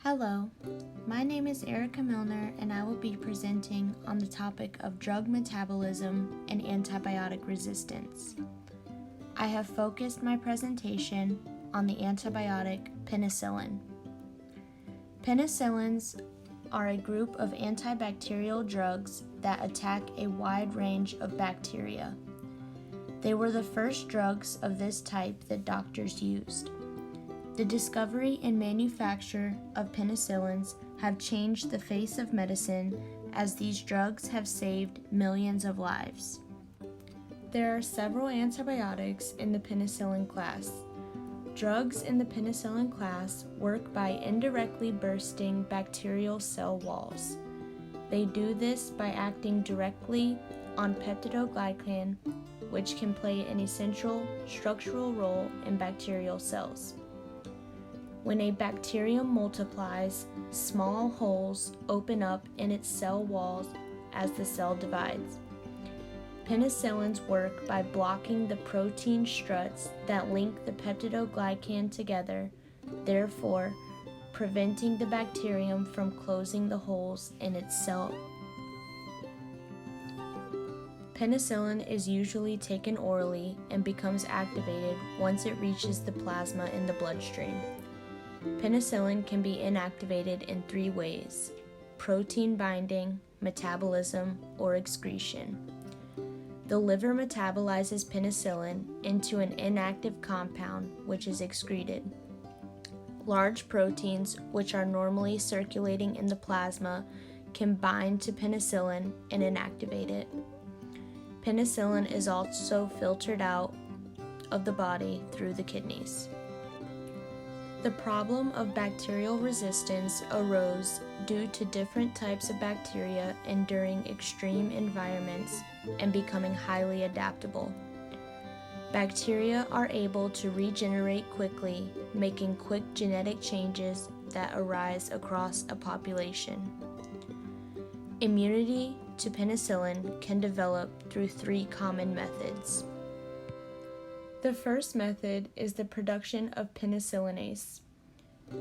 Hello, my name is Erica Milner and I will be presenting on the topic of drug metabolism and antibiotic resistance. I have focused my presentation on the antibiotic penicillin. Penicillins are a group of antibacterial drugs that attack a wide range of bacteria. They were the first drugs of this type that doctors used. The discovery and manufacture of penicillins have changed the face of medicine as these drugs have saved millions of lives. There are several antibiotics in the penicillin class. Drugs in the penicillin class work by indirectly bursting bacterial cell walls. They do this by acting directly on peptidoglycan, which can play an essential structural role in bacterial cells. When a bacterium multiplies, small holes open up in its cell walls as the cell divides. Penicillins work by blocking the protein struts that link the peptidoglycan together, therefore preventing the bacterium from closing the holes in its cell. Penicillin is usually taken orally and becomes activated once it reaches the plasma in the bloodstream. Penicillin can be inactivated in three ways: protein binding, metabolism, or excretion. The liver metabolizes penicillin into an inactive compound which is excreted. Large proteins, which are normally circulating in the plasma, can bind to penicillin and inactivate it. Penicillin is also filtered out of the body through the kidneys. The problem of bacterial resistance arose due to different types of bacteria enduring extreme environments and becoming highly adaptable. Bacteria are able to regenerate quickly, making quick genetic changes that arise across a population. Immunity to penicillin can develop through three common methods. The first method is the production of penicillinase.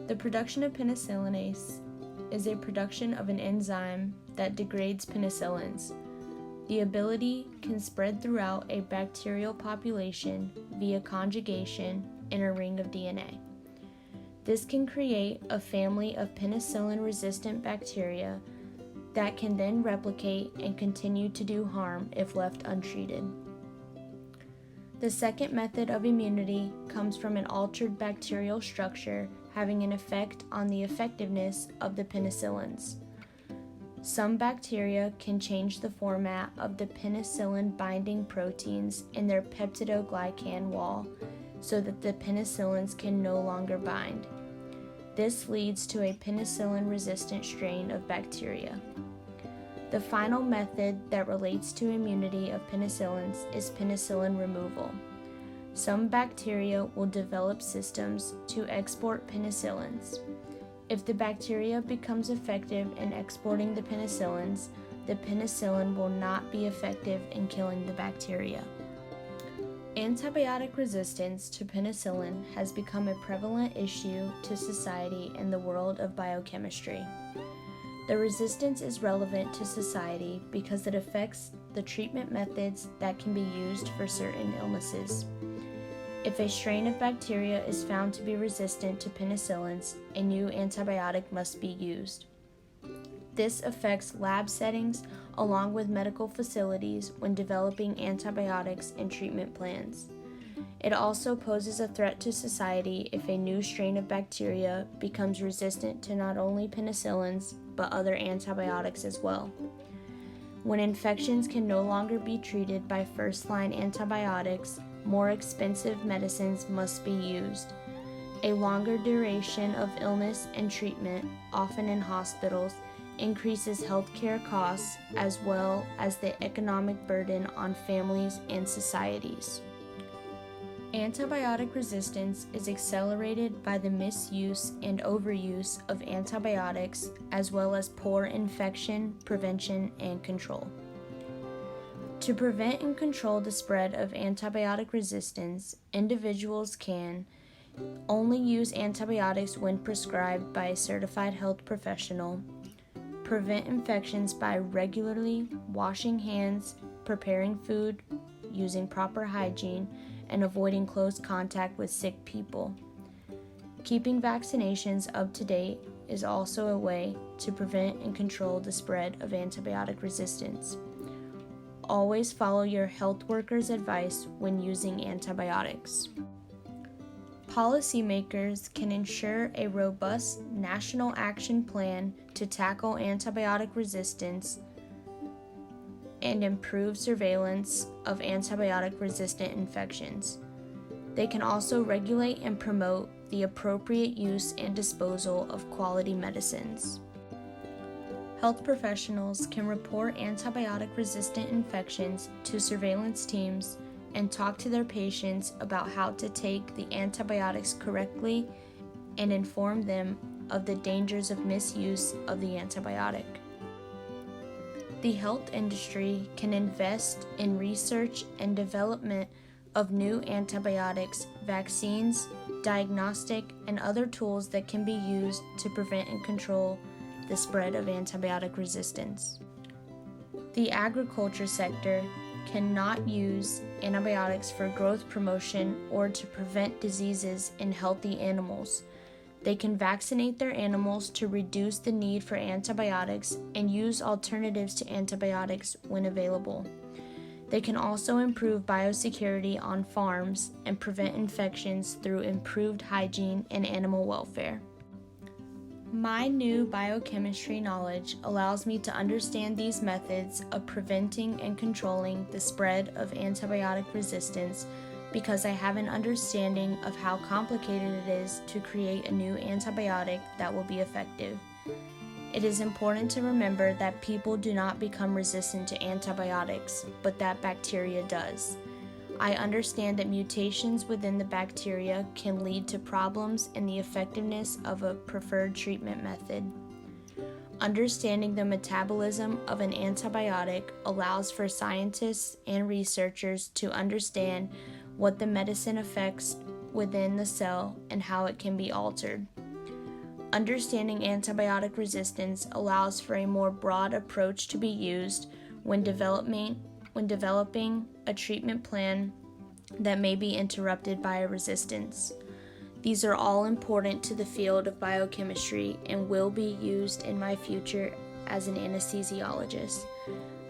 The production of penicillinase is a production of an enzyme that degrades penicillins. The ability can spread throughout a bacterial population via conjugation in a ring of DNA. This can create a family of penicillin-resistant bacteria that can then replicate and continue to do harm if left untreated. The second method of immunity comes from an altered bacterial structure having an effect on the effectiveness of the penicillins. Some bacteria can change the format of the penicillin binding proteins in their peptidoglycan wall so that the penicillins can no longer bind. This leads to a penicillin-resistant strain of bacteria. The final method that relates to immunity of penicillins is penicillin removal. Some bacteria will develop systems to export penicillins. If the bacteria becomes effective in exporting the penicillins, the penicillin will not be effective in killing the bacteria. Antibiotic resistance to penicillin has become a prevalent issue to society in the world of biochemistry. The resistance is relevant to society because it affects the treatment methods that can be used for certain illnesses. If a strain of bacteria is found to be resistant to penicillins, a new antibiotic must be used. This affects lab settings along with medical facilities when developing antibiotics and treatment plans. It also poses a threat to society if a new strain of bacteria becomes resistant to not only penicillins, but other antibiotics as well. When infections can no longer be treated by first-line antibiotics, more expensive medicines must be used. A longer duration of illness and treatment, often in hospitals, increases healthcare costs as well as the economic burden on families and societies. Antibiotic resistance is accelerated by the misuse and overuse of antibiotics as well as poor infection prevention and control. To prevent and control the spread of antibiotic resistance, individuals can Only use antibiotics when prescribed by a certified health professional. Prevent infections by regularly washing hands, preparing food, using proper hygiene, and avoiding close contact with sick people. Keeping vaccinations up to date is also a way to prevent and control the spread of antibiotic resistance. Always follow your health worker's advice when using antibiotics. Policymakers can ensure a robust national action plan to tackle antibiotic resistance and improve surveillance of antibiotic-resistant infections. They can also regulate and promote the appropriate use and disposal of quality medicines. Health professionals can report antibiotic-resistant infections to surveillance teams and talk to their patients about how to take the antibiotics correctly and inform them of the dangers of misuse of the antibiotic. The health industry can invest in research and development of new antibiotics, vaccines, diagnostic, and other tools that can be used to prevent and control the spread of antibiotic resistance. The agriculture sector cannot use antibiotics for growth promotion or to prevent diseases in healthy animals. They can vaccinate their animals to reduce the need for antibiotics and use alternatives to antibiotics when available. They can also improve biosecurity on farms and prevent infections through improved hygiene and animal welfare. My new biochemistry knowledge allows me to understand these methods of preventing and controlling the spread of antibiotic resistance because I have an understanding of how complicated it is to create a new antibiotic that will be effective. It is important to remember that people do not become resistant to antibiotics, but that bacteria does. I understand that mutations within the bacteria can lead to problems in the effectiveness of a preferred treatment method. Understanding the metabolism of an antibiotic allows for scientists and researchers to understand what the medicine affects within the cell and how it can be altered. Understanding antibiotic resistance allows for a more broad approach to be used when developing a treatment plan that may be interrupted by a resistance. These are all important to the field of biochemistry and will be used in my future as an anesthesiologist.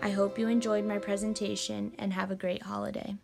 I hope you enjoyed my presentation and have a great holiday.